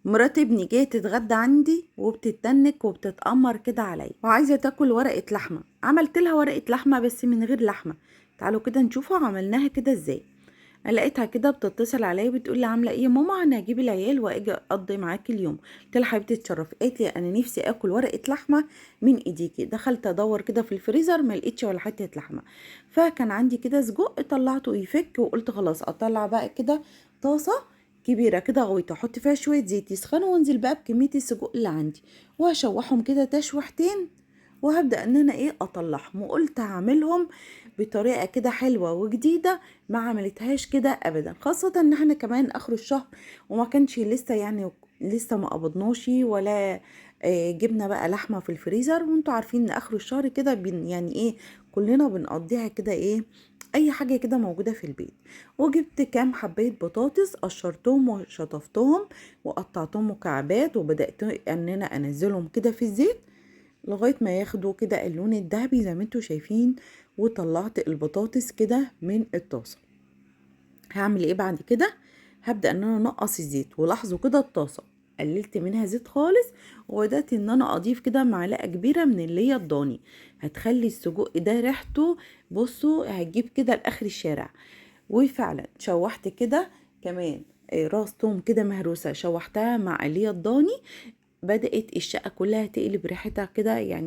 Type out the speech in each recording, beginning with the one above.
مرات ابني جايه تتغدى عندي وبتتنك وبتتأمر كده عليا وعايزه تاكل ورقه لحمه. عملت لها ورقه لحمه بس من غير لحمه. تعالوا كده نشوفوا عملناها كده ازاي. انا لقيتها كده بتتصل عليا بتقول لي عامله ايه يا ماما، انا هجيب العيال واجي اقضي معاكي اليوم. قلت لها حبيبتي اتشرفي. قالت لي انا نفسي اكل ورقه لحمه من ايديكي. دخلت ادور كده في الفريزر ما لقيتش ولا حته لحمه. فكان عندي كده سجق طلعته يفك وقلت خلاص اطلع بقى كده طاسه كبيره كده غويطه احط فيها شويه زيت يسخنوا وانزل بقى بكميه السجق اللي عندي وهشوحهم كده تشويحتين وهبدأ ان انا اطلعهم. وقلت هعملهم بطريقة كده حلوة وجديدة ما عملتهاش كده ابدا، خاصة ان احنا كمان اخر الشهر وما كانش لسه يعني لسه ما قبضناش ولا جبنا بقى لحمة في الفريزر. وانتوا عارفين ان اخر الشهر كده يعني كلنا بنقضيها كده اي حاجة كده موجودة في البيت. وجبت كام حباية بطاطس قشرتهم وشطفتهم وقطعتهم مكعبات وبدأت ان انا انزلهم كده في الزيت لغاية ما ياخدوا كده اللون الذهبي زي ما انتوا شايفين. وطلعت البطاطس كده من الطاسة. هعمل ايه بعد كده؟ هبدأ ان انا انقص الزيت. ولاحظوا كده الطاسة قللت منها زيت خالص وبدأت ان انا اضيف كده معلقة كبيرة من اللي هي الضاني. هتخلي السجق ده ريحته بصوا هتجيب كده لاخر الشارع. وفعلا شوحت كده كمان راس توم كده مهروسة شوحتها مع اللي هي الضاني. بدأت الشقة كلها تقلب ريحتها كده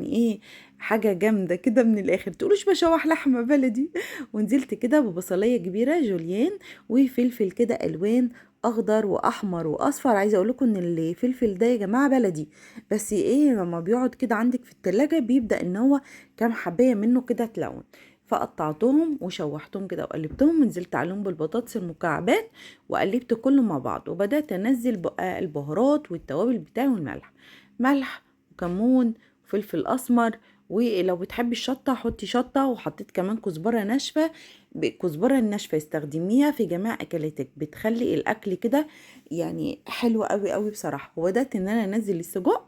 حاجة جامدة كده من الآخر تقولوش بشوح لحمة بلدي. ونزلت كده ببصلية كبيرة جوليان وفلفل كده ألوان أخضر وأحمر وأصفر. عايزة أقولكم إن الفلفل ده يا جماعة بلدي، بس لما بيقعد كده عندك في التلاجة بيبدأ إن هو كام حباية منه كده تلون. فقطعتهم وشوحتهم كده وقلبتهم ونزلت عليهم بالبطاطس المكعبات وقلبت كله مع بعض. وبدأت أنزل بقى البهارات والتوابل بتاعي والملح، ملح وكمون وفلفل أسمر. ولو بتحبي الشطة حطي شطة. وحطيت كمان كزبرة ناشفة. الكزبرة الناشفة استخدميها في جميع أكلاتك بتخلي الأكل كده حلو قوي قوي بصراحة. وبدأت إن أنا أنزل السجق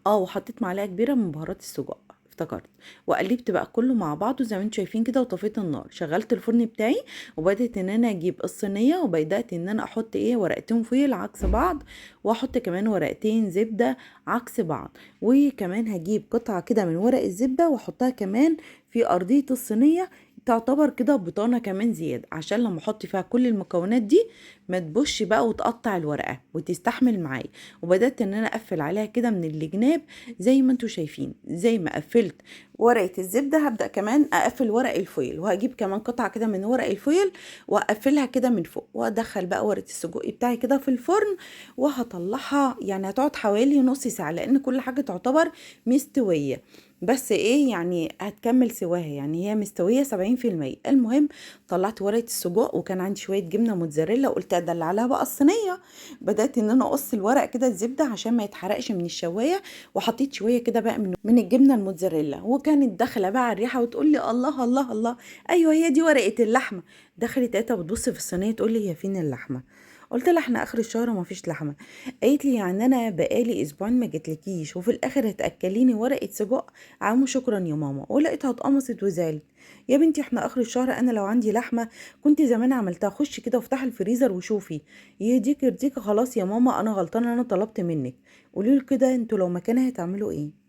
وحطيت معلقة كبيرة من بهارات السجق افتكرت. وقلبت بقى كله مع بعضه زي ما انتم شايفين كده وطفيت النار. شغلت الفرن بتاعي وبدأت ان انا اجيب الصينيه وبدأت ان انا احط ورقتين فويل عكس بعض واحط كمان ورقتين زبده عكس بعض. وكمان هجيب قطعه كده من ورق الزبده واحطها كمان في ارضيه الصينيه تعتبر كده بطانه كمان زياده عشان لما احط فيها كل المكونات دي ما تبوش بقى وتقطع الورقه وتستحمل معايا. وبدأت ان انا اقفل عليها كده من الجناب زي ما انتوا شايفين. زي ما قفلت ورقة الزبدة هبدأ كمان اقفل ورق الفويل وهجيب كمان قطعة كده من ورق الفويل واقفلها كده من فوق وادخل بقى ورقة السجق بتاعي كده في الفرن. وهطلعها هتقعد حوالي نص ساعة لان كل حاجة تعتبر مستوية. بس هتكمل سواها هي مستوية 70%. المهم طلعت ورقة السجق وكان عندي شوية جبنة موتزاريلا وقلت ادلع عليها بقى الصينية. بدأت ان انا اقص الورق كده الزبدة عشان ما يتحرقش من الشواية. وحطيت شويه كده بقى من الجبنه الموتزاريلا. وكانت داخله بقى على الريحه وتقول لي الله الله الله، ايوه هي دي ورقه اللحمه. دخلت لقيتها بتبص في الصينيه تقول لي هي فين اللحمه. قلت لها احنا اخر الشهر وما فيش لحمه. قالت لي انا بقالي اسبوعين ما جتلكيش وفي الاخر هتاكليني ورقه سجق. عمو شكرا يا ماما. ولقيتها اتقمصت وزعلت. يا بنتي احنا اخر الشهر انا لو عندي لحمه كنت زمان عملتها. خشي كده وافتحي الفريزر وشوفي. يهديك يرضيك خلاص يا ماما انا غلطانه انا طلبت منك. قولي له كده انتوا لو مكانها هتعملوا ايه؟